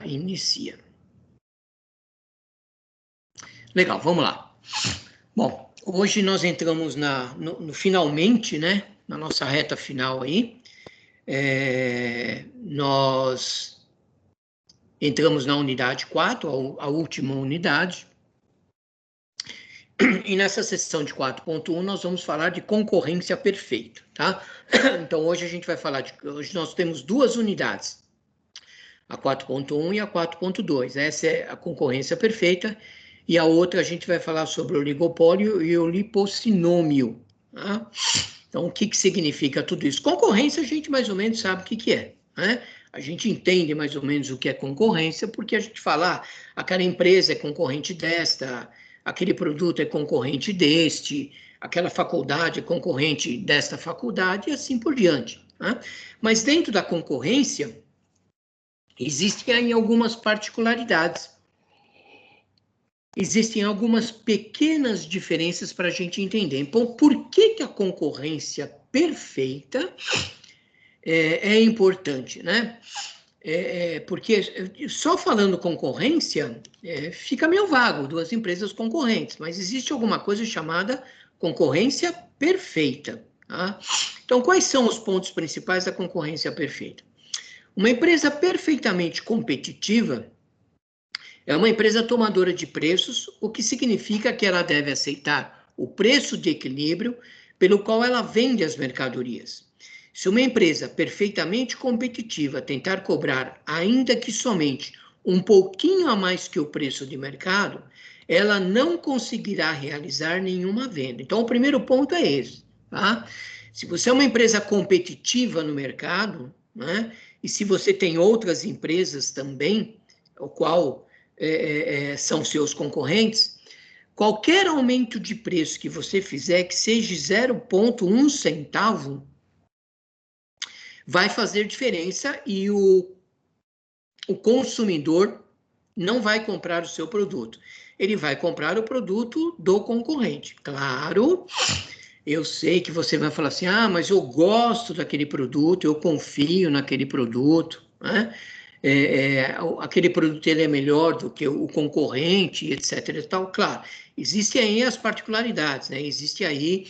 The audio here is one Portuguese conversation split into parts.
inicia. Legal, vamos lá. Bom, hoje nós entramos no finalmente, né? Na nossa reta final aí. Nós entramos na unidade 4, a última unidade. E nessa sessão de 4.1 nós vamos falar de concorrência perfeita, tá? Então hoje a gente vai falar hoje nós temos duas unidades, a 4.1 e a 4.2. Essa é a concorrência perfeita e a outra a gente vai falar sobre o oligopólio e o lipossinômio, tá? Então o que significa tudo isso? Concorrência a gente mais ou menos sabe o que é, né? A gente entende mais ou menos o que é concorrência porque a gente fala, aquela empresa é concorrente desta, aquele produto é concorrente deste, aquela faculdade é concorrente desta faculdade e assim por diante, né? Mas dentro da concorrência, existem aí algumas particularidades. Existem algumas pequenas diferenças para a gente entender. Então, por que a concorrência perfeita é importante, né? Porque só falando concorrência fica meio vago, duas empresas concorrentes, mas existe alguma coisa chamada concorrência perfeita, tá? Então, quais são os pontos principais da concorrência perfeita? Uma empresa perfeitamente competitiva é uma empresa tomadora de preços, o que significa que ela deve aceitar o preço de equilíbrio pelo qual ela vende as mercadorias. Se uma empresa perfeitamente competitiva tentar cobrar, ainda que somente um pouquinho a mais que o preço de mercado, ela não conseguirá realizar nenhuma venda. Então, o primeiro ponto é esse, tá? Se você é uma empresa competitiva no mercado, né, e se você tem outras empresas também, o qual são seus concorrentes, qualquer aumento de preço que você fizer, que seja 0,1 centavo, vai fazer diferença e o consumidor não vai comprar o seu produto. Ele vai comprar o produto do concorrente. Claro, eu sei que você vai falar assim, mas eu gosto daquele produto, eu confio naquele produto, né? Aquele produto ele é melhor do que o concorrente, etc. E tal. Claro, existem aí as particularidades, né? Existe aí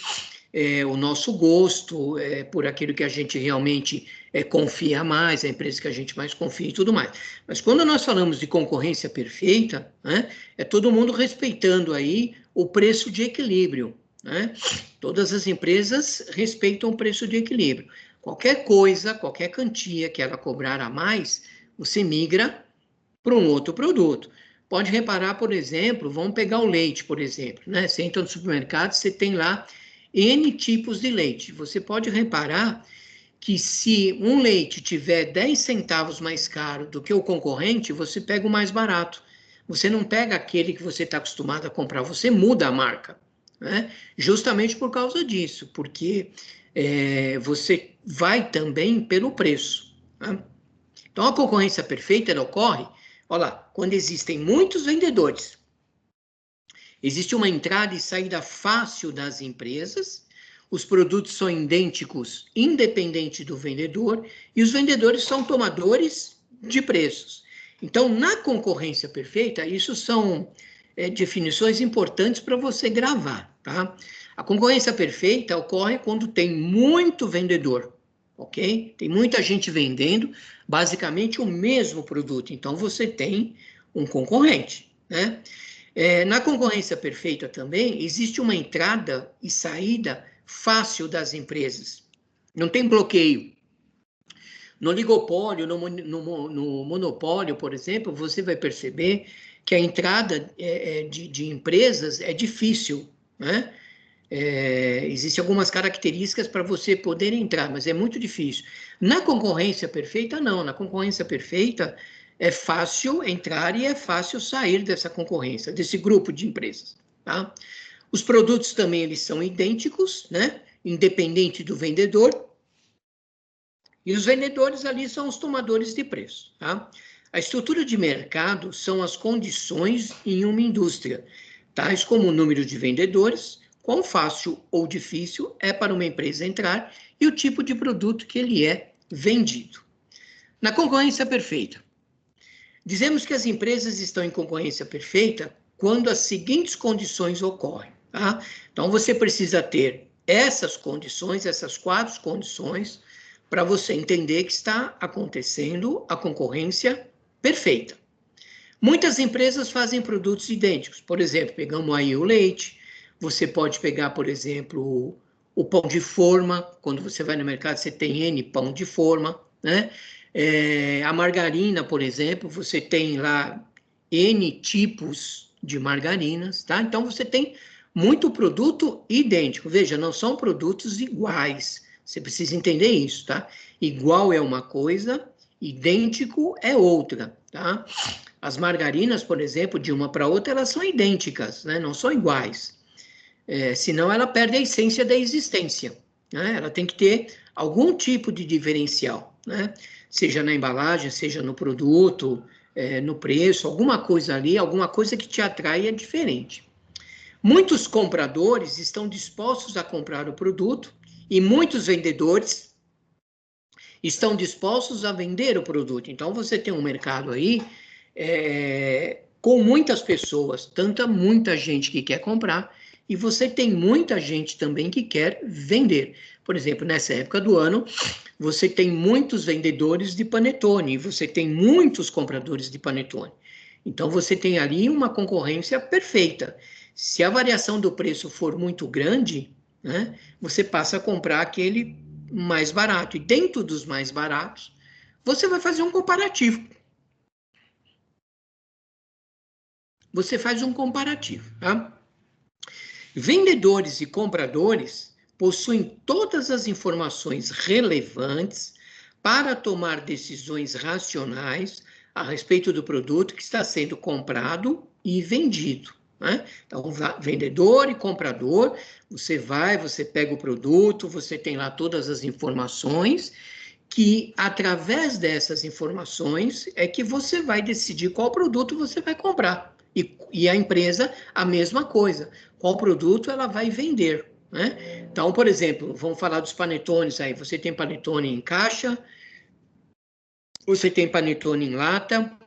o nosso gosto por aquilo que a gente realmente confia mais, a empresa que a gente mais confia e tudo mais. Mas quando nós falamos de concorrência perfeita, né, é todo mundo respeitando aí o preço de equilíbrio, né? Todas as empresas respeitam o preço de equilíbrio. Qualquer coisa, qualquer quantia que ela cobrar a mais, você migra para um outro produto. Pode reparar, por exemplo, vamos pegar o leite, por exemplo, né? Você entra no supermercado, você tem lá N tipos de leite. Você pode reparar que se um leite tiver 10 centavos mais caro do que o concorrente, você pega o mais barato. Você não pega aquele que você está acostumado a comprar, você muda a marca, né? Justamente por causa disso, porque você vai também pelo preço, né? Então, a concorrência perfeita ela ocorre, olha lá, quando existem muitos vendedores. Existe uma entrada e saída fácil das empresas, os produtos são idênticos, independente do vendedor, e os vendedores são tomadores de preços. Então, na concorrência perfeita, isso são definições importantes para você gravar, tá? A concorrência perfeita ocorre quando tem muito vendedor, ok? Tem muita gente vendendo basicamente o mesmo produto, então você tem um concorrente, né? Na concorrência perfeita também, existe uma entrada e saída fácil das empresas. Não tem bloqueio. No oligopólio, no monopólio, por exemplo, você vai perceber que a entrada de empresas é difícil, né? Existem algumas características para você poder entrar, mas é muito difícil. Na concorrência perfeita, não. Na concorrência perfeita, é fácil entrar e é fácil sair dessa concorrência, desse grupo de empresas, tá? Os produtos também eles são idênticos, né? Independente do vendedor. E os vendedores ali são os tomadores de preço, tá? A estrutura de mercado são as condições em uma indústria, tais como o número de vendedores, quão fácil ou difícil é para uma empresa entrar e o tipo de produto que ele é vendido. Na concorrência perfeita, Dizemos que as empresas estão em concorrência perfeita quando as seguintes condições ocorrem, tá? Então, você precisa ter essas condições, essas 4 condições, para você entender que está acontecendo a concorrência perfeita. Muitas empresas fazem produtos idênticos. Por exemplo, pegamos aí o leite, você pode pegar, por exemplo, o pão de forma. Quando você vai no mercado, você tem N pão de forma, né? A margarina, por exemplo, você tem lá N tipos de margarinas, tá? Então, você tem muito produto idêntico. Veja, não são produtos iguais. Você precisa entender isso, tá? Igual é uma coisa, idêntico é outra, tá? As margarinas, por exemplo, de uma para outra, elas são idênticas, né? Não são iguais. Senão ela perde a essência da existência, né? Ela tem que ter algum tipo de diferencial, né? Seja na embalagem, seja no produto, no preço, alguma coisa ali, alguma coisa que te atrai é diferente. Muitos compradores estão dispostos a comprar o produto e muitos vendedores estão dispostos a vender o produto. Então, você tem um mercado aí com muitas pessoas, muita gente que quer comprar, e você tem muita gente também que quer vender. Por exemplo, nessa época do ano, você tem muitos vendedores de panetone, e você tem muitos compradores de panetone. Então, você tem ali uma concorrência perfeita. Se a variação do preço for muito grande, né, você passa a comprar aquele mais barato. E dentro dos mais baratos, você vai fazer um comparativo. Você faz um comparativo, tá? Vendedores e compradores possuem todas as informações relevantes para tomar decisões racionais a respeito do produto que está sendo comprado e vendido, né? Então, vendedor e comprador, você pega o produto, você tem lá todas as informações, que através dessas informações é que você vai decidir qual produto você vai comprar. E a empresa, a mesma coisa. Qual produto ela vai vender, né? Então, por exemplo, vamos falar dos panetones aí. Você tem panetone em caixa, você tem panetone em lata,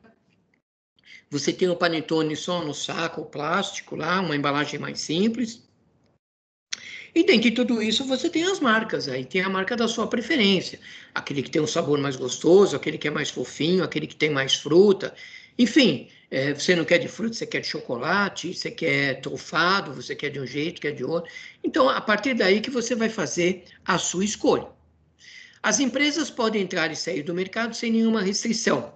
você tem o panetone só no saco plástico lá, uma embalagem mais simples. E dentro de tudo isso, você tem as marcas, aí tem a marca da sua preferência. Aquele que tem um sabor mais gostoso, aquele que é mais fofinho, aquele que tem mais fruta. Enfim, você não quer de fruta, você quer de chocolate, você quer trufado, você quer de um jeito, quer de outro. Então, a partir daí que você vai fazer a sua escolha. As empresas podem entrar e sair do mercado sem nenhuma restrição.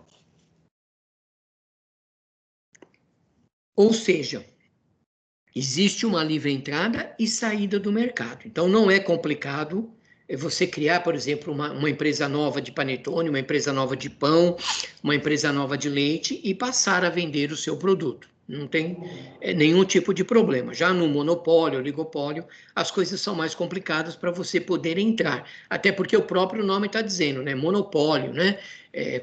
Ou seja, existe uma livre entrada e saída do mercado. Então, não é complicado você criar, por exemplo, uma empresa nova de panetone, uma empresa nova de pão, uma empresa nova de leite e passar a vender o seu produto. Não tem nenhum tipo de problema. Já no monopólio, oligopólio, as coisas são mais complicadas para você poder entrar. Até porque o próprio nome está dizendo, né? Monopólio, né?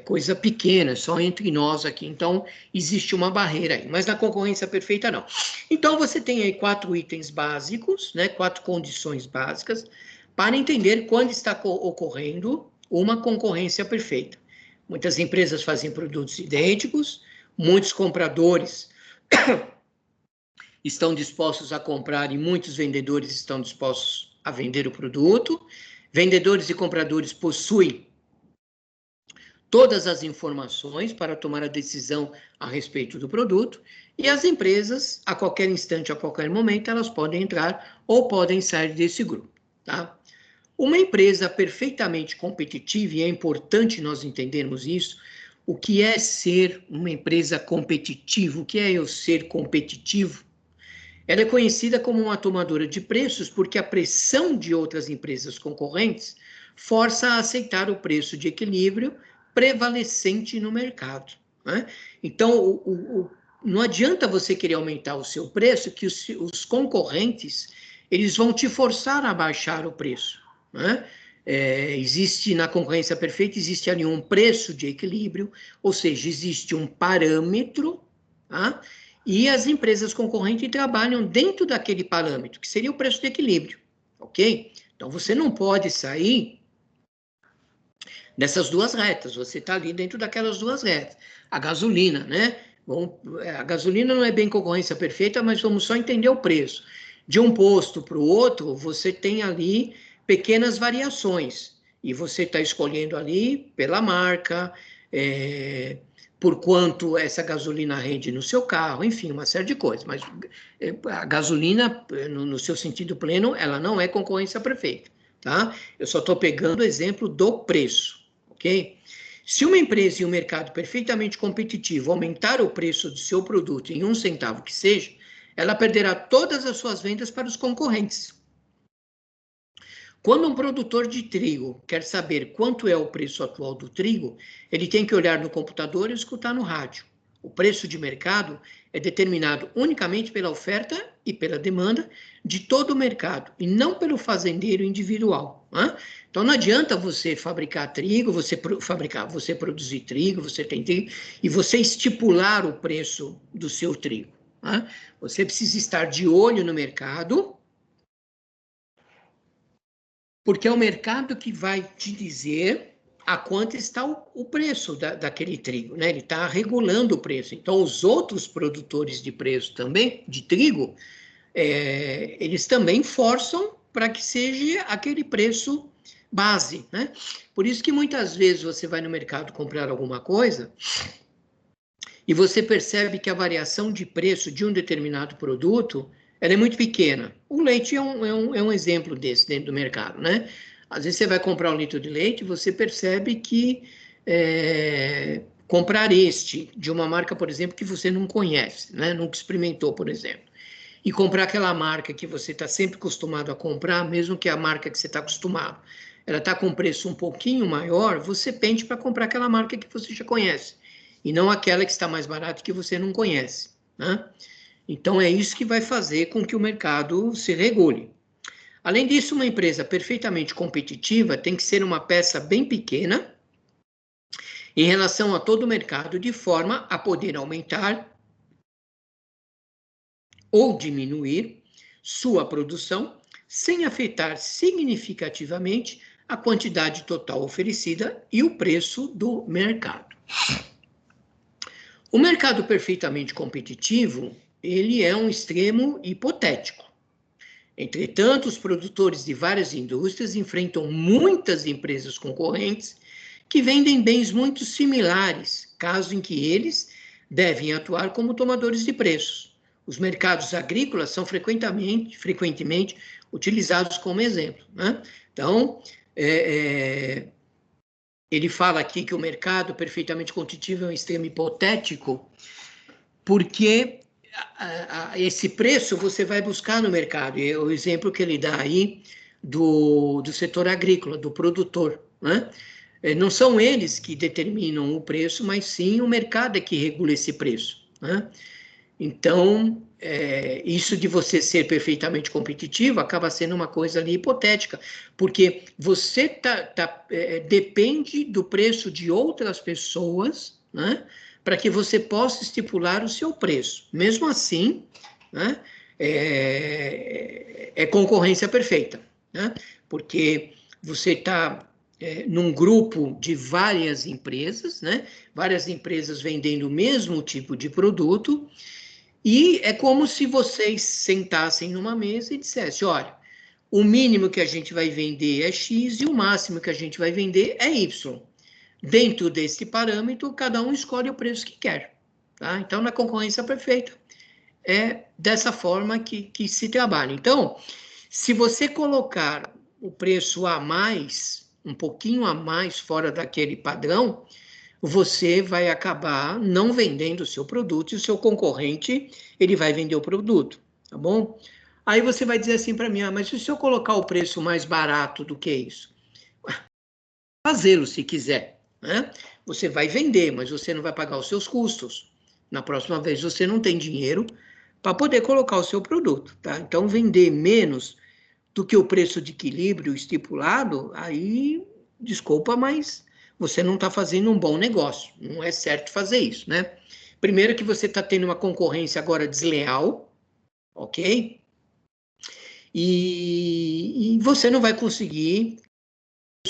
Coisa pequena, só entre nós aqui. Então, existe uma barreira aí. Mas na concorrência perfeita, não. Então, você tem aí 4 itens básicos, né? 4 condições básicas para entender quando está ocorrendo uma concorrência perfeita. Muitas empresas fazem produtos idênticos, muitos compradores estão dispostos a comprar e muitos vendedores estão dispostos a vender o produto. Vendedores e compradores possuem todas as informações para tomar a decisão a respeito do produto, e as empresas, a qualquer instante, a qualquer momento, elas podem entrar ou podem sair desse grupo, tá? Uma empresa perfeitamente competitiva, e é importante nós entendermos isso, o que é ser uma empresa competitiva, o que é eu ser competitivo? Ela é conhecida como uma tomadora de preços porque a pressão de outras empresas concorrentes força a aceitar o preço de equilíbrio prevalecente no mercado, né? Então, não adianta você querer aumentar o seu preço, que os concorrentes eles vão te forçar a baixar o preço, né? Existe na concorrência perfeita, existe ali um preço de equilíbrio, ou seja, existe um parâmetro, tá? E as empresas concorrentes trabalham dentro daquele parâmetro, que seria o preço de equilíbrio, ok? Então, você não pode sair dessas duas retas, você está ali dentro daquelas duas retas. A gasolina, né? Bom, a gasolina não é bem concorrência perfeita, mas vamos só entender o preço. De um posto para o outro, você tem ali pequenas variações, e você está escolhendo ali pela marca, por quanto essa gasolina rende no seu carro, enfim, uma série de coisas. Mas a gasolina, no seu sentido pleno, ela não é concorrência perfeita, tá? Eu só estou pegando o exemplo do preço, ok? Se uma empresa e um mercado perfeitamente competitivo aumentar o preço do seu produto em 1 centavo que seja, ela perderá todas as suas vendas para os concorrentes. Quando um produtor de trigo quer saber quanto é o preço atual do trigo, ele tem que olhar no computador e escutar no rádio. O preço de mercado é determinado unicamente pela oferta e pela demanda de todo o mercado, e não pelo fazendeiro individual. Né? Então não adianta você fabricar trigo, você produzir trigo, você tem trigo, e você estipular o preço do seu trigo. Né? Você precisa estar de olho no mercado, porque é o mercado que vai te dizer a quanto está o preço daquele trigo, né? Ele está regulando o preço. Então, os outros produtores de preço também, de trigo, eles também forçam para que seja aquele preço base, né? Por isso que muitas vezes você vai no mercado comprar alguma coisa e você percebe que a variação de preço de um determinado produto ela é muito pequena. O leite é um exemplo desse dentro do mercado, né? Às vezes você vai comprar um litro de leite e você percebe que comprar este de uma marca, por exemplo, que você não conhece, né? Nunca experimentou, por exemplo. E comprar aquela marca que você está sempre acostumado a comprar, mesmo que a marca que você está acostumado, ela está com um preço um pouquinho maior, você pende para comprar aquela marca que você já conhece, e não aquela que está mais barata que você não conhece, né? Então, é isso que vai fazer com que o mercado se regule. Além disso, uma empresa perfeitamente competitiva tem que ser uma peça bem pequena em relação a todo o mercado, de forma a poder aumentar ou diminuir sua produção sem afetar significativamente a quantidade total oferecida e o preço do mercado. O mercado perfeitamente competitivo, ele é um extremo hipotético. Entretanto, os produtores de várias indústrias enfrentam muitas empresas concorrentes que vendem bens muito similares, caso em que eles devem atuar como tomadores de preços. Os mercados agrícolas são frequentemente utilizados como exemplo, né? Então, ele fala aqui que o mercado perfeitamente competitivo é um extremo hipotético, porque esse preço você vai buscar no mercado. E o exemplo que ele dá aí do setor agrícola, do produtor, né? Não são eles que determinam o preço, mas sim o mercado é que regula esse preço, né? Então, isso de você ser perfeitamente competitivo acaba sendo uma coisa ali hipotética, porque você depende do preço de outras pessoas, né, para que você possa estipular o seu preço. Mesmo assim, né, é concorrência perfeita, né, porque você está num grupo de várias empresas, né, várias empresas vendendo o mesmo tipo de produto, e é como se vocês sentassem numa mesa e dissessem, olha, o mínimo que a gente vai vender é X e o máximo que a gente vai vender é Y. Dentro desse parâmetro, cada um escolhe o preço que quer. Tá? Então, na concorrência perfeita, é dessa forma que se trabalha. Então, se você colocar o preço a mais, um pouquinho a mais fora daquele padrão, você vai acabar não vendendo o seu produto e o seu concorrente, ele vai vender o produto, tá bom? Aí você vai dizer assim para mim, mas se eu colocar o preço mais barato do que isso? Fazê-lo se quiser, né? Você vai vender, mas você não vai pagar os seus custos. Na próxima vez você não tem dinheiro para poder colocar o seu produto, tá? Então vender menos do que o preço de equilíbrio estipulado, aí, desculpa, mas você não está fazendo um bom negócio. Não é certo fazer isso, né? Primeiro que você está tendo uma concorrência agora desleal, ok? E você não vai conseguir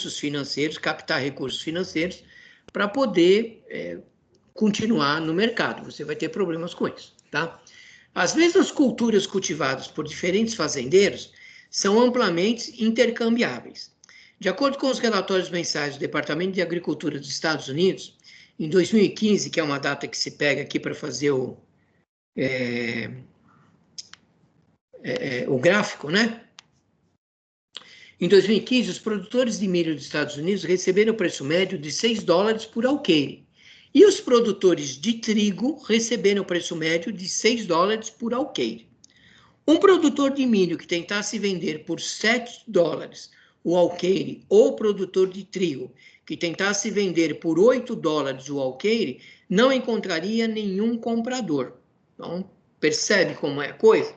recursos financeiros, captar recursos financeiros para poder continuar no mercado. Você vai ter problemas com isso, tá? As mesmas culturas cultivadas por diferentes fazendeiros são amplamente intercambiáveis. De acordo com os relatórios mensais do Departamento de Agricultura dos Estados Unidos, em 2015, que é uma data que se pega aqui para fazer o gráfico, né? Em 2015, os produtores de milho dos Estados Unidos receberam o preço médio de $6 por alqueire. E os produtores de trigo receberam o preço médio de $6 por alqueire. Um produtor de milho que tentasse vender por $7 o alqueire, ou produtor de trigo que tentasse vender por $8 o alqueire, não encontraria nenhum comprador. Então, percebe como é a coisa?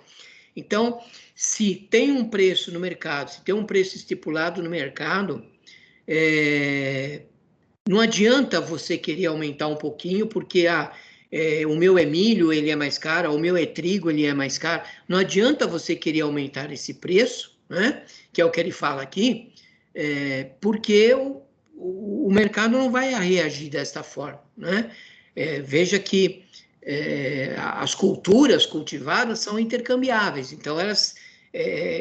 Então, se tem um preço no mercado, se tem um preço estipulado no mercado, não adianta você querer aumentar um pouquinho, porque o meu é milho, ele é mais caro, o meu é trigo, ele é mais caro. Não adianta você querer aumentar esse preço, né? Que é o que ele fala aqui, porque o mercado não vai reagir desta forma, né? Veja que as culturas cultivadas são intercambiáveis, então elas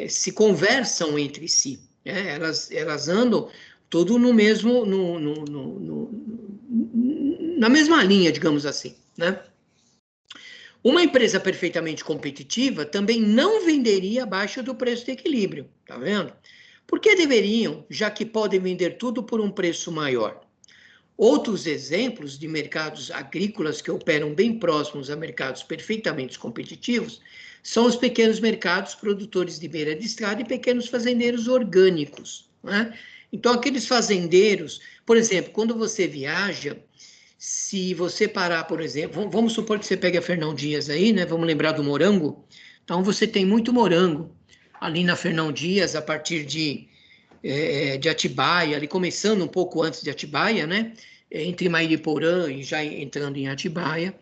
se conversam entre si, né? Elas andam tudo no mesmo, na mesma linha, digamos assim, né? Uma empresa perfeitamente competitiva também não venderia abaixo do preço de equilíbrio, tá vendo? Por que deveriam, já que podem vender tudo por um preço maior? Outros exemplos de mercados agrícolas que operam bem próximos a mercados perfeitamente competitivos são os pequenos mercados produtores de beira de estrada e pequenos fazendeiros orgânicos, né? Então, aqueles fazendeiros, por exemplo, quando você viaja, se você parar, por exemplo, vamos supor que você pegue a Fernão Dias aí, né? Vamos lembrar do morango. Então, você tem muito morango ali na Fernão Dias, a partir de Atibaia, ali começando um pouco antes de Atibaia, né? Entre Mairiporã e já entrando em Atibaia.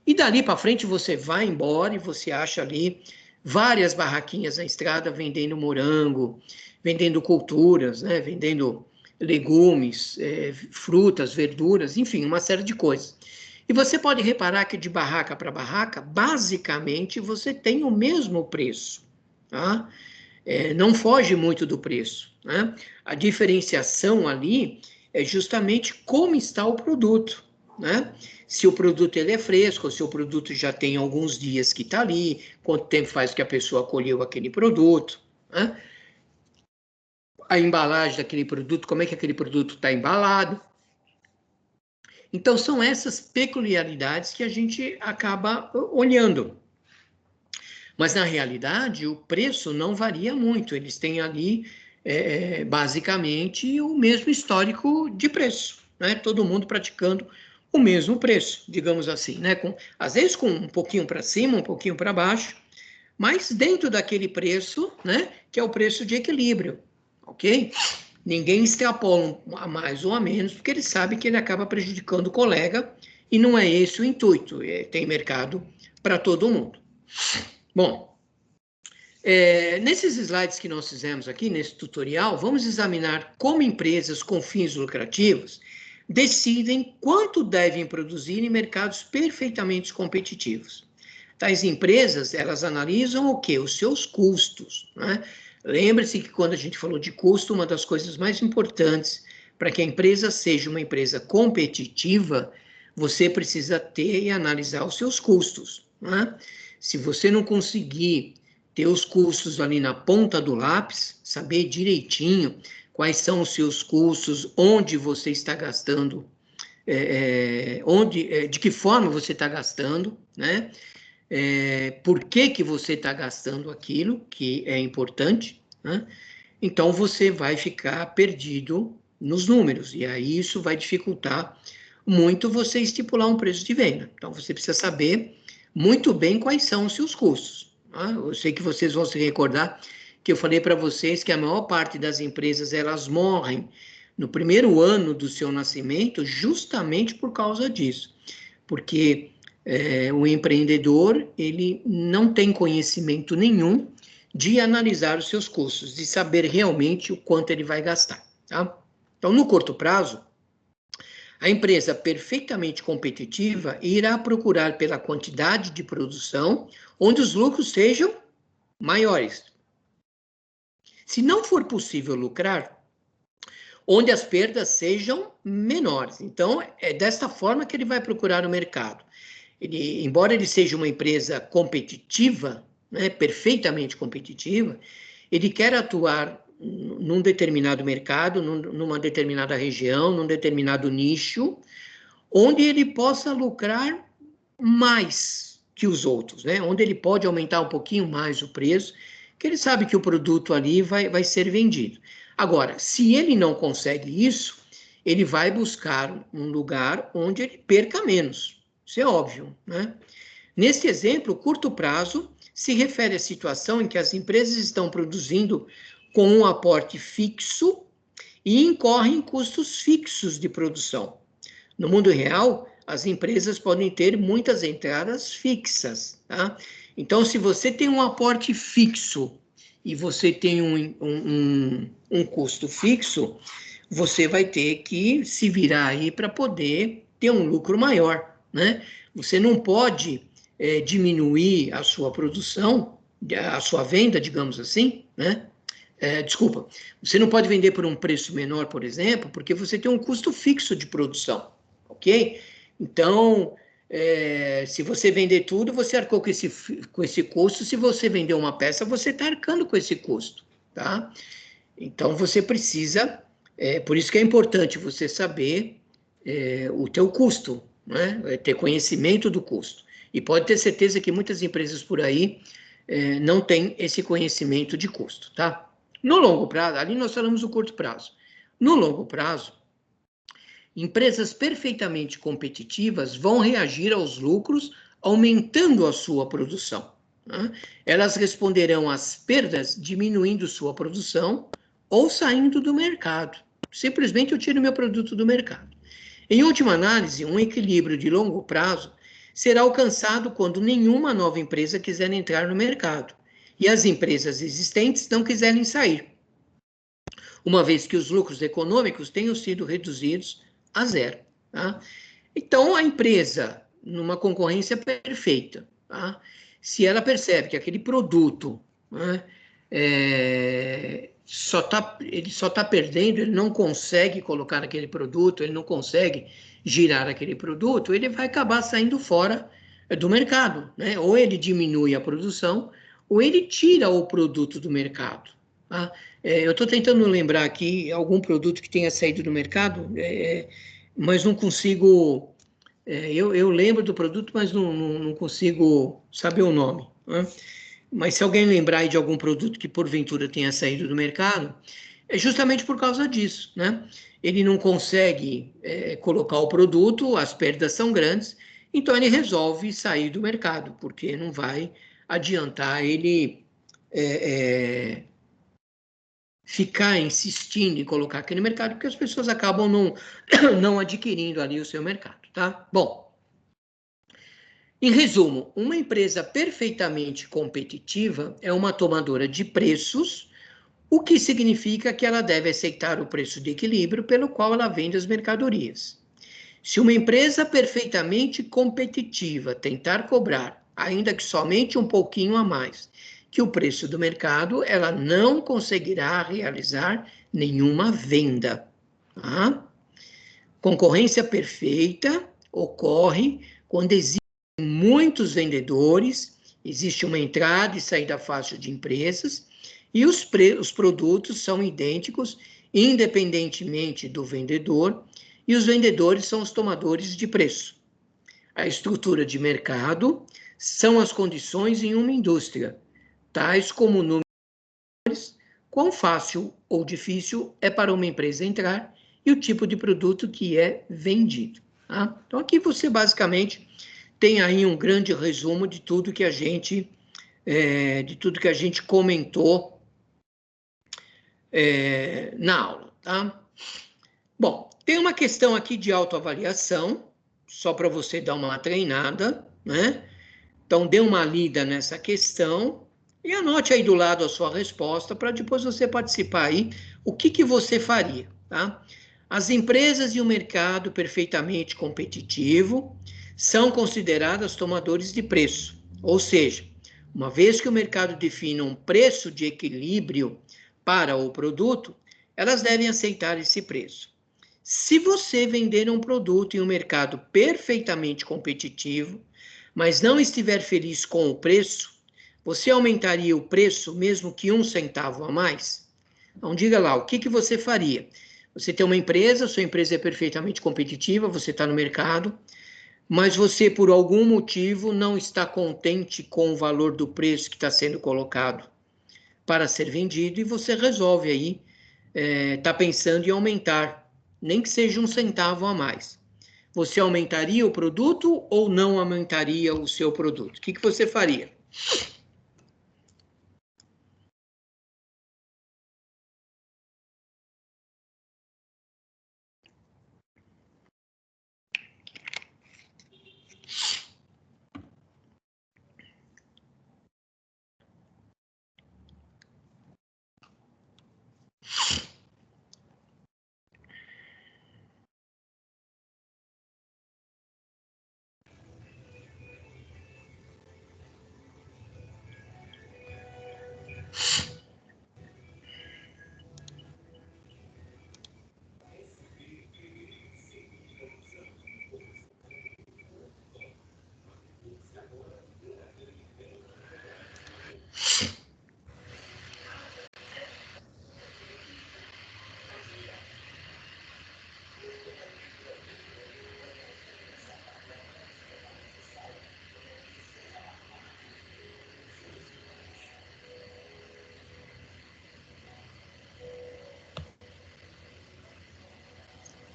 E dali para frente você vai embora e você acha ali várias barraquinhas na estrada vendendo morango, vendendo culturas, né? Vendendo legumes, frutas, verduras, enfim, uma série de coisas. E você pode reparar que de barraca para barraca, basicamente, você tem o mesmo preço, tá? Não foge muito do preço, né? A diferenciação ali é justamente como está o produto, né? Se o produto ele é fresco, se o produto já tem alguns dias que está ali, quanto tempo faz que a pessoa colheu aquele produto, né? A embalagem daquele produto, como é que aquele produto está embalado. Então, são essas peculiaridades que a gente acaba olhando. Mas, na realidade, o preço não varia muito. Eles têm ali, basicamente, o mesmo histórico de preço, né? Todo mundo praticando o mesmo preço, digamos assim, né? Às vezes com um pouquinho para cima, um pouquinho para baixo, mas dentro daquele preço, né? Que é o preço de equilíbrio, ok? Ninguém extrapola a mais ou a menos, porque ele sabe que ele acaba prejudicando o colega, e não é esse o intuito. Tem mercado para todo mundo. Bom, nesses slides que nós fizemos aqui, nesse tutorial, vamos examinar como empresas com fins lucrativos decidem quanto devem produzir em mercados perfeitamente competitivos. Tais empresas, elas analisam o quê? Os seus custos, né? Lembre-se que quando a gente falou de custo, uma das coisas mais importantes para que a empresa seja uma empresa competitiva, você precisa ter e analisar os seus custos, né? Se você não conseguir ter os custos ali na ponta do lápis, saber direitinho quais são os seus custos, onde você está gastando, de que forma você está gastando, né? Por que você está gastando aquilo, que é importante, né? Então você vai ficar perdido nos números, e aí isso vai dificultar muito você estipular um preço de venda. Então você precisa saber muito bem quais são os seus custos, tá? Eu sei que vocês vão se recordar que eu falei para vocês que a maior parte das empresas, elas morrem no primeiro ano do seu nascimento justamente por causa disso, porque o empreendedor, ele não tem conhecimento nenhum de analisar os seus custos, de saber realmente o quanto ele vai gastar, tá? Então, no curto prazo, a empresa perfeitamente competitiva irá procurar pela quantidade de produção onde os lucros sejam maiores. Se não for possível lucrar, onde as perdas sejam menores. Então, é desta forma que ele vai procurar o mercado. Embora ele seja uma empresa competitiva, né, perfeitamente competitiva, ele quer atuar num determinado mercado, numa determinada região, num determinado nicho, onde ele possa lucrar mais que os outros, né? Onde ele pode aumentar um pouquinho mais o preço, que ele sabe que o produto ali vai ser vendido. Agora, se ele não consegue isso, ele vai buscar um lugar onde ele perca menos. Isso é óbvio, né? Nesse exemplo, curto prazo se refere à situação em que as empresas estão produzindo com um aporte fixo e incorrem custos fixos de produção. No mundo real, as empresas podem ter muitas entradas fixas, tá? Então, se você tem um aporte fixo e você tem um custo fixo, você vai ter que se virar aí para poder ter um lucro maior, né? Você não pode diminuir a sua produção, a sua venda, digamos assim, né? Desculpa, você não pode vender por um preço menor, por exemplo, porque você tem um custo fixo de produção, ok? Então, se você vender tudo, você arcou com esse custo. Se você vender uma peça, você está arcando com esse custo, tá? Então, você precisa, por isso que é importante você saber o teu custo, né? Ter conhecimento do custo. E pode ter certeza que muitas empresas por aí não têm esse conhecimento de custo, tá? No longo prazo, ali nós falamos do curto prazo. No longo prazo, empresas perfeitamente competitivas vão reagir aos lucros aumentando a sua produção, né? Elas responderão às perdas diminuindo sua produção ou saindo do mercado. Simplesmente eu tiro meu produto do mercado. Em última análise, um equilíbrio de longo prazo será alcançado quando nenhuma nova empresa quiser entrar no mercado e as empresas existentes não quiserem sair, uma vez que os lucros econômicos tenham sido reduzidos a zero, tá? Então, a empresa, numa concorrência perfeita, tá? Se ela percebe que aquele produto, né, ele só tá perdendo, ele não consegue colocar aquele produto, ele não consegue girar aquele produto, ele vai acabar saindo fora do mercado, né? Ou ele diminui a produção, ou ele tira o produto do mercado, tá? Eu estou tentando lembrar aqui algum produto que tenha saído do mercado, mas não consigo. Eu lembro do produto, mas não consigo saber o nome, né? Mas se alguém lembrar aí de algum produto que porventura tenha saído do mercado, é justamente por causa disso, né? Ele não consegue colocar o produto, as perdas são grandes, então ele resolve sair do mercado, porque não vai adiantar ele ficar insistindo em colocar aquele mercado, porque as pessoas acabam não adquirindo ali o seu mercado, tá? Bom, em resumo, uma empresa perfeitamente competitiva é uma tomadora de preços, o que significa que ela deve aceitar o preço de equilíbrio pelo qual ela vende as mercadorias. Se uma empresa perfeitamente competitiva tentar cobrar, ainda que somente um pouquinho a mais que o preço do mercado, ela não conseguirá realizar nenhuma venda, tá? Concorrência perfeita ocorre quando existem muitos vendedores, existe uma entrada e saída fácil de empresas, e os produtos são idênticos, independentemente do vendedor, e os vendedores são os tomadores de preço. A estrutura de mercado são as condições em uma indústria, tais como o número de vendedores, quão fácil ou difícil é para uma empresa entrar e o tipo de produto que é vendido, tá? Então, aqui você basicamente tem aí um grande resumo de tudo que a gente comentou na aula, tá? Bom, tem uma questão aqui de autoavaliação, só para você dar uma treinada, né? Então, dê uma lida nessa questão e anote aí do lado a sua resposta para depois você participar aí o que você faria, tá? As empresas e o mercado perfeitamente competitivo são consideradas tomadores de preço, ou seja, uma vez que o mercado define um preço de equilíbrio para o produto, elas devem aceitar esse preço. Se você vender um produto em um mercado perfeitamente competitivo, mas não estiver feliz com o preço, você aumentaria o preço mesmo que 1 centavo a mais? Então, diga lá, o que você faria? Você tem uma empresa, sua empresa é perfeitamente competitiva, você está no mercado, mas você, por algum motivo, não está contente com o valor do preço que está sendo colocado para ser vendido e você resolve aí, está pensando em aumentar, nem que seja 1 centavo a mais. Você aumentaria o produto ou não aumentaria o seu produto? O que você faria?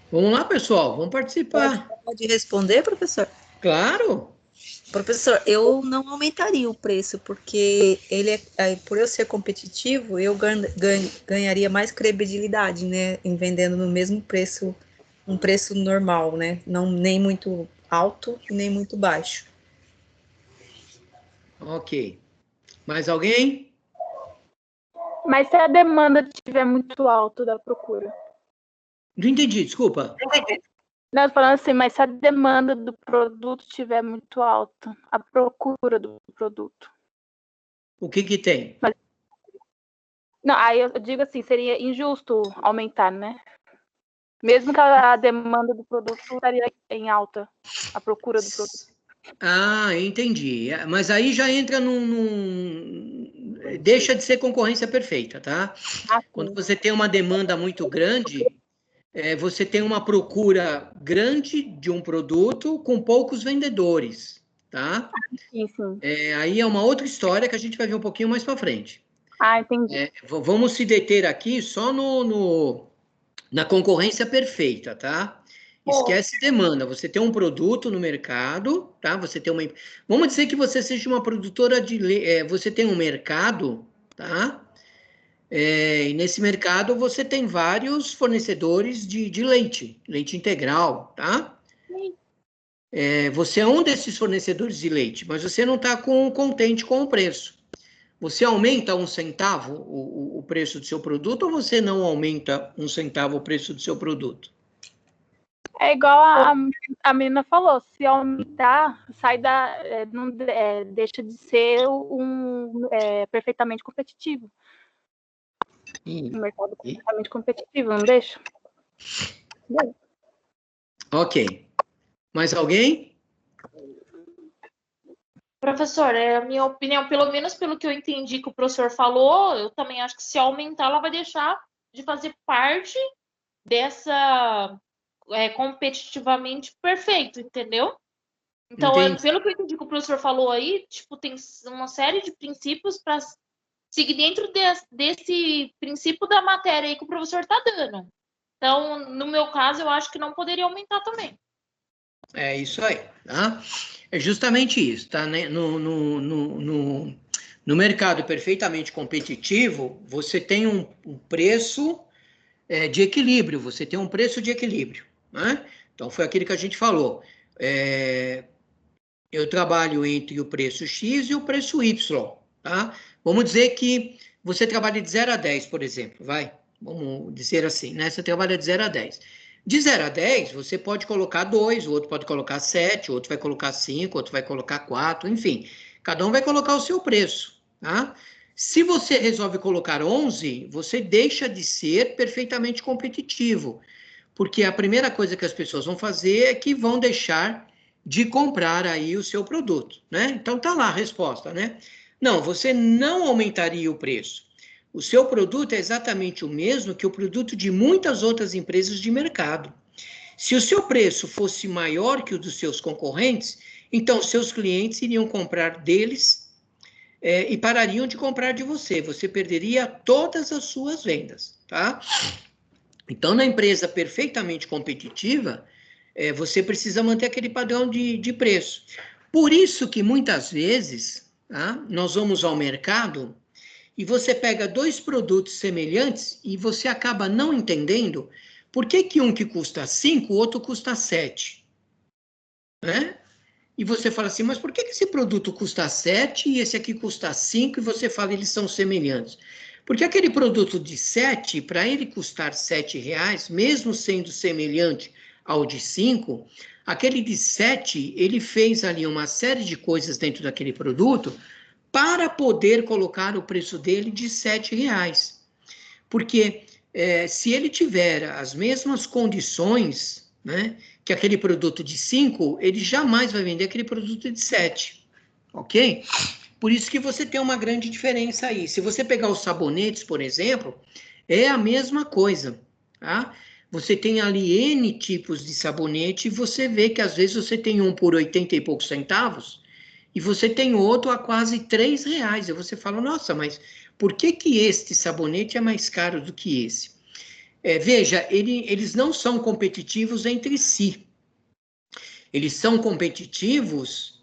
Vamos lá, pessoal, vamos participar. Pode responder, professor? Claro. Professor, eu não aumentaria o preço, porque por eu ser competitivo, eu ganharia mais credibilidade, né, em vendendo no mesmo preço, um preço normal, né, não nem muito alto e nem muito baixo. Ok. Mais alguém? Mas se a demanda estiver muito alta da procura? Não entendi, desculpa. Não, falando assim, mas se a demanda do produto estiver muito alta, a procura do produto. O que tem? Não, aí eu digo assim, seria injusto aumentar, né? Mesmo que a demanda do produto estaria em alta, a procura do produto. Ah, entendi. Mas aí já entra deixa de ser concorrência perfeita, tá? Quando você tem uma demanda muito grande, você tem uma procura grande de um produto com poucos vendedores, tá? Sim, sim. Aí é uma outra história que a gente vai ver um pouquinho mais para frente. Ah, entendi. Vamos se deter aqui só na concorrência perfeita, tá? Esquece demanda. Você tem um produto no mercado, tá? Você tem Vamos dizer que você seja uma produtora de você tem um mercado, tá? E nesse mercado você tem vários fornecedores de leite integral, tá? Você é um desses fornecedores de leite, mas você não está contente com o preço. Você aumenta 1 centavo o preço do seu produto ou você não aumenta 1 centavo o preço do seu produto? É igual a menina falou, se aumentar, deixa de ser perfeitamente competitivo. Um mercado perfeitamente competitivo, não deixa? Ok. Mais alguém? Professor, a minha opinião, pelo menos pelo que eu entendi que o professor falou, eu também acho que se aumentar, ela vai deixar de fazer parte dessa competitivamente perfeito, entendeu? Então, pelo que eu entendi que o professor falou aí, tipo, tem uma série de princípios para seguir dentro desse princípio da matéria aí que o professor está dando. Então, no meu caso, eu acho que não poderia aumentar também. É isso aí, tá? É justamente isso, tá? No mercado perfeitamente competitivo, você tem um preço de equilíbrio, você tem um preço de equilíbrio, né? Então, foi aquilo que a gente falou. Eu trabalho entre o preço X e o preço Y, tá? Vamos dizer que você trabalha de 0 a 10, por exemplo, vai? Vamos dizer assim, né? Você trabalha de 0 a 10. De 0 a 10, você pode colocar 2, o outro pode colocar 7, o outro vai colocar 5, o outro vai colocar 4, enfim. Cada um vai colocar o seu preço, tá? Se você resolve colocar 11, você deixa de ser perfeitamente competitivo, porque a primeira coisa que as pessoas vão fazer é que vão deixar de comprar aí o seu produto, né? Então tá lá a resposta, né? Não, você não aumentaria o preço. O seu produto é exatamente o mesmo que o produto de muitas outras empresas de mercado. Se o seu preço fosse maior que o dos seus concorrentes, então seus clientes iriam comprar deles e parariam de comprar de você. Você perderia todas as suas vendas, tá? Então, na empresa perfeitamente competitiva, você precisa manter aquele padrão de preço. Por isso que muitas vezes, tá, nós vamos ao mercado e você pega 2 produtos semelhantes e você acaba não entendendo por que um que custa 5, o outro custa 7, né? E você fala assim, mas por que esse produto custa 7 e esse aqui custa 5 e você fala eles são semelhantes? Porque aquele produto de 7, para ele custar R$7, mesmo sendo semelhante ao de 5, aquele de 7, ele fez ali uma série de coisas dentro daquele produto para poder colocar o preço dele de R$7. Porque se ele tiver as mesmas condições, né, que aquele produto de 5, ele jamais vai vender aquele produto de 7, ok? Por isso que você tem uma grande diferença aí. Se você pegar os sabonetes, por exemplo, é a mesma coisa, tá? Você tem ali N tipos de sabonete e você vê que às vezes você tem um por 80 e poucos centavos e você tem outro a quase R$3. E você fala, nossa, mas por que este sabonete é mais caro do que esse? Veja, eles não são competitivos entre si. Eles são competitivos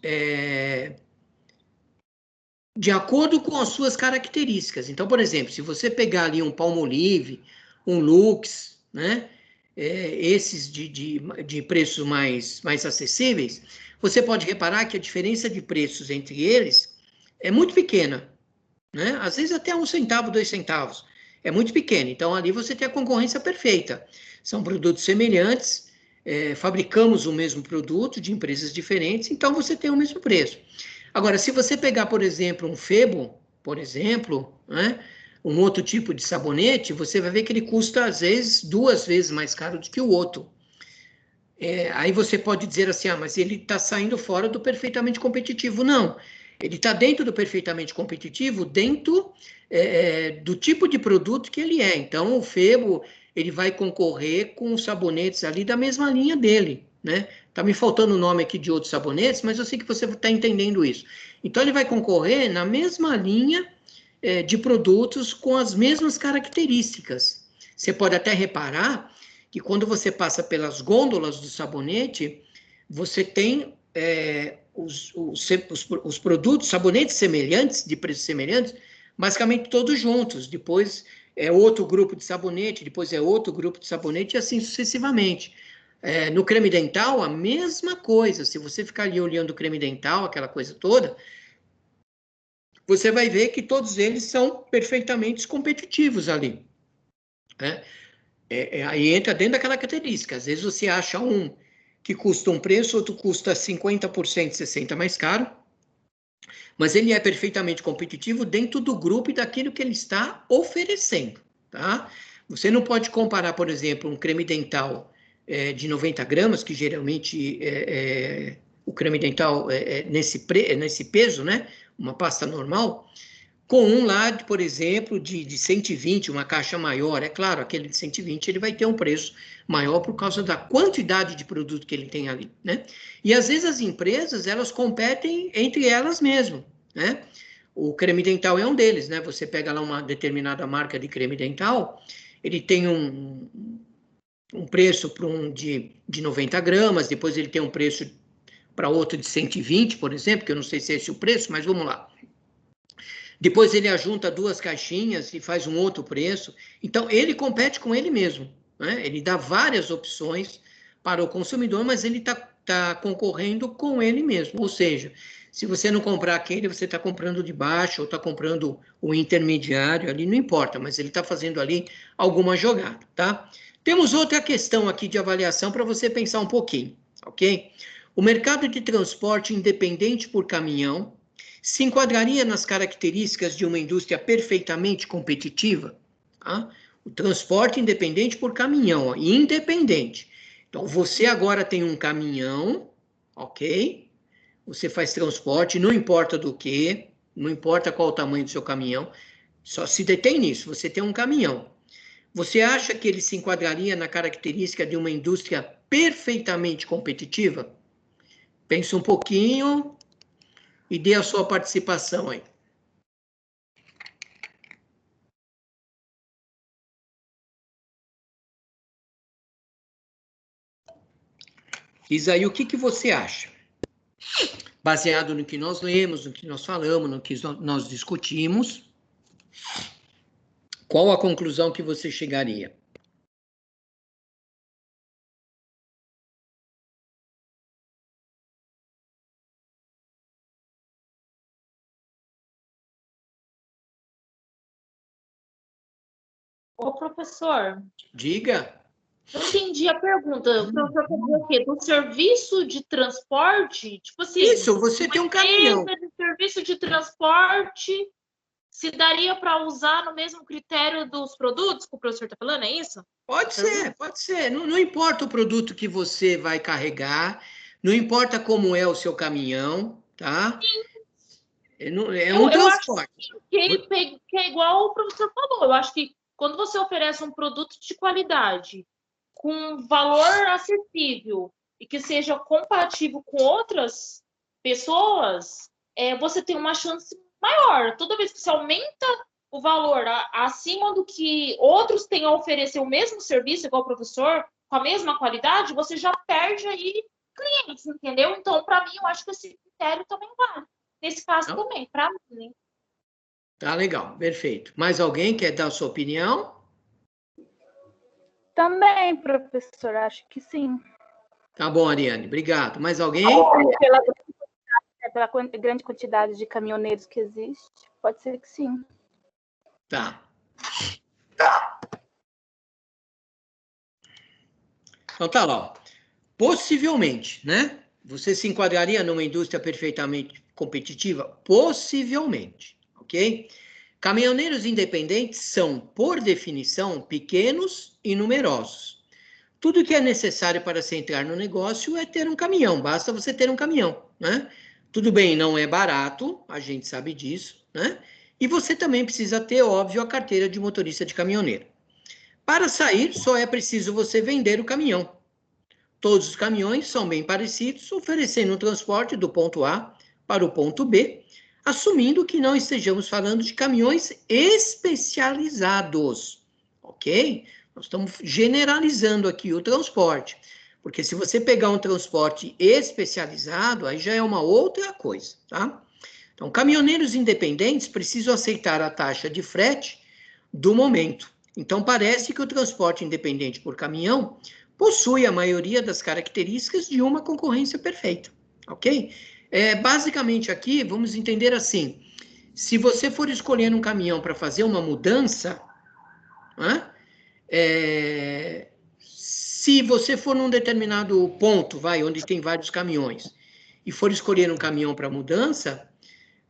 de acordo com as suas características. Então, por exemplo, se você pegar ali um Palmolive, um Lux, né, esses de preços mais acessíveis, você pode reparar que a diferença de preços entre eles é muito pequena, né? Às vezes até 1 centavo, 2 centavos. É muito pequeno. Então, ali você tem a concorrência perfeita. São produtos semelhantes, fabricamos o mesmo produto de empresas diferentes, então você tem o mesmo preço. Agora, se você pegar, por exemplo, um Febo, por exemplo, né, um outro tipo de sabonete, você vai ver que ele custa, às vezes, 2 vezes mais caro do que o outro. Aí você pode dizer assim, mas ele está saindo fora do perfeitamente competitivo. Não, ele está dentro do perfeitamente competitivo, dentro do tipo de produto que ele é. Então, o Febo, ele vai concorrer com os sabonetes ali da mesma linha dele, né? Tá me faltando o nome aqui de outros sabonetes, mas eu sei que você está entendendo isso. Então, ele vai concorrer na mesma linha de produtos com as mesmas características. Você pode até reparar que quando você passa pelas gôndolas do sabonete, você tem os produtos, sabonetes semelhantes, de preços semelhantes, basicamente todos juntos. Depois é outro grupo de sabonete, depois é outro grupo de sabonete, e assim sucessivamente. No creme dental, a mesma coisa. Se você ficar ali olhando o creme dental, aquela coisa toda, você vai ver que todos eles são perfeitamente competitivos ali, né? Aí entra dentro daquela característica. Às vezes você acha um que custa um preço, outro custa 50%, 60% mais caro, mas ele é perfeitamente competitivo dentro do grupo e daquilo que ele está oferecendo, tá? Você não pode comparar, por exemplo, um creme dental de 90 gramas, que geralmente o creme dental nesse peso, né? Uma pasta normal, com um lá, por exemplo, de 120, uma caixa maior. É claro, aquele de 120 ele vai ter um preço maior por causa da quantidade de produto que ele tem ali, né? E às vezes as empresas, elas competem entre elas mesmo, né? O creme dental é um deles, né? Você pega lá uma determinada marca de creme dental, ele tem um preço para um de 90 gramas, depois ele tem um preço para outro de 120, por exemplo, que eu não sei se é esse o preço, mas vamos lá. Depois ele ajunta 2 caixinhas e faz um outro preço. Então, ele compete com ele mesmo, né? Ele dá várias opções para o consumidor, mas ele está concorrendo com ele mesmo. Ou seja, se você não comprar aquele, você está comprando de baixo ou está comprando o intermediário ali, não importa, mas ele está fazendo ali alguma jogada, tá? Temos outra questão aqui de avaliação para você pensar um pouquinho, ok? O mercado de transporte independente por caminhão se enquadraria nas características de uma indústria perfeitamente competitiva? Tá? O transporte independente por caminhão, ó, independente. Então, você agora tem um caminhão, ok? Você faz transporte, não importa do que, não importa qual o tamanho do seu caminhão, só se detém nisso, você tem um caminhão. Você acha que ele se enquadraria na característica de uma indústria perfeitamente competitiva? Pense um pouquinho e dê a sua participação aí. Diz aí o que você acha. Baseado no que nós lemos, no que nós falamos, no que nós discutimos, qual a conclusão que você chegaria? Ô, professor, Diga. não entendi a pergunta. O professor quer dizer o quê? Do serviço de transporte? Tipo assim, Isso, você tem um caminhão. de serviço de transporte se daria para usar no mesmo critério dos produtos que o professor está falando, é isso? Pode ser, pode ser. Não, não importa o produto que você vai carregar, não importa como é o seu caminhão, tá? É um transporte. Que é igual o professor falou. Eu acho que quando você oferece um produto de qualidade, com valor acessível e que seja compatível com outras pessoas, você tem uma chance maior. Toda vez que você aumenta o valor acima do que outros têm a oferecer o mesmo serviço, igual o professor, com a mesma qualidade, você já perde aí clientes, entendeu? Então, para mim, eu acho que esse critério também vale. Nesse caso também, para mim. Tá legal, perfeito. Mais alguém quer dar a sua opinião? Também, professor, acho que sim. Tá bom, Ariane, obrigado. Mais alguém? Pela grande quantidade de caminhoneiros que existe, pode ser que sim. Tá. Então tá lá, ó. Possivelmente, né? Você se enquadraria numa indústria perfeitamente competitiva? Possivelmente, ok? Caminhoneiros independentes são, por definição, pequenos e numerosos. Tudo que é necessário para se entrar no negócio é ter um caminhão, basta você ter um caminhão, né? Tudo bem, não é barato, a gente sabe disso, né? E você também precisa ter, óbvio, a carteira de motorista de caminhoneiro. Para sair, só é preciso você vender o caminhão. Todos os caminhões são bem parecidos, oferecendo um transporte do ponto A para o ponto B, assumindo que não estejamos falando de caminhões especializados, ok? Nós estamos generalizando aqui o transporte, porque se você pegar um transporte especializado, aí já é uma outra coisa, tá? Então, caminhoneiros independentes precisam aceitar a taxa de frete do momento. Então, parece que o transporte independente por caminhão possui a maioria das características de uma concorrência perfeita, ok? Basicamente aqui, vamos entender assim, se você for escolher um caminhão para fazer uma mudança, né, se você for num determinado ponto, onde tem vários caminhões, e for escolher um caminhão para mudança,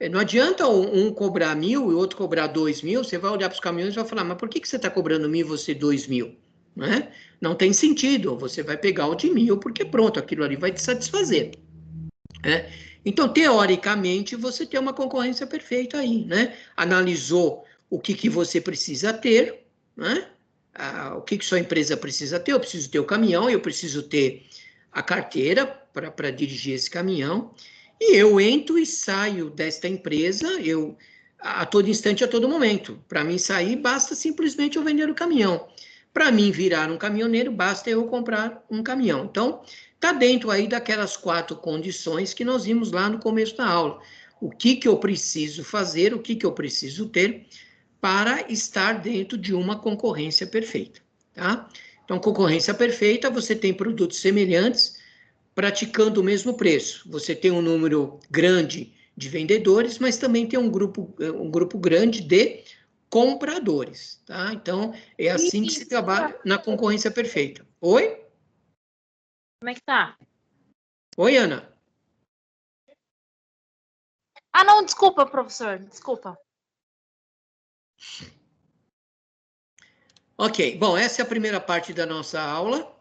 não adianta um cobrar 1.000 e o outro cobrar 2.000, você vai olhar para os caminhões e vai falar, mas por que você está cobrando 1.000 e você 2.000? Né? Não tem sentido, você vai pegar o de 1.000, porque pronto, aquilo ali vai te satisfazer. Né? Então, teoricamente, você tem uma concorrência perfeita aí, né? Analisou o que você precisa ter, né? O que sua empresa precisa ter, eu preciso ter o caminhão, eu preciso ter a carteira para dirigir esse caminhão, e eu entro e saio desta empresa, a todo instante, a todo momento. Para mim sair, basta simplesmente eu vender o caminhão. Para mim virar um caminhoneiro, basta eu comprar um caminhão. Então, está dentro aí daquelas 4 condições que nós vimos lá no começo da aula. O que eu preciso fazer, o que eu preciso ter para estar dentro de uma concorrência perfeita, tá? Então, concorrência perfeita, você tem produtos semelhantes praticando o mesmo preço. Você tem um número grande de vendedores, mas também tem um grupo grande de compradores, tá? Então, é assim que se trabalha na concorrência perfeita. Oi? Como é que tá? Oi, Ana. Ah, não, desculpa, professor, desculpa. Ok, bom, essa é a primeira parte da nossa aula.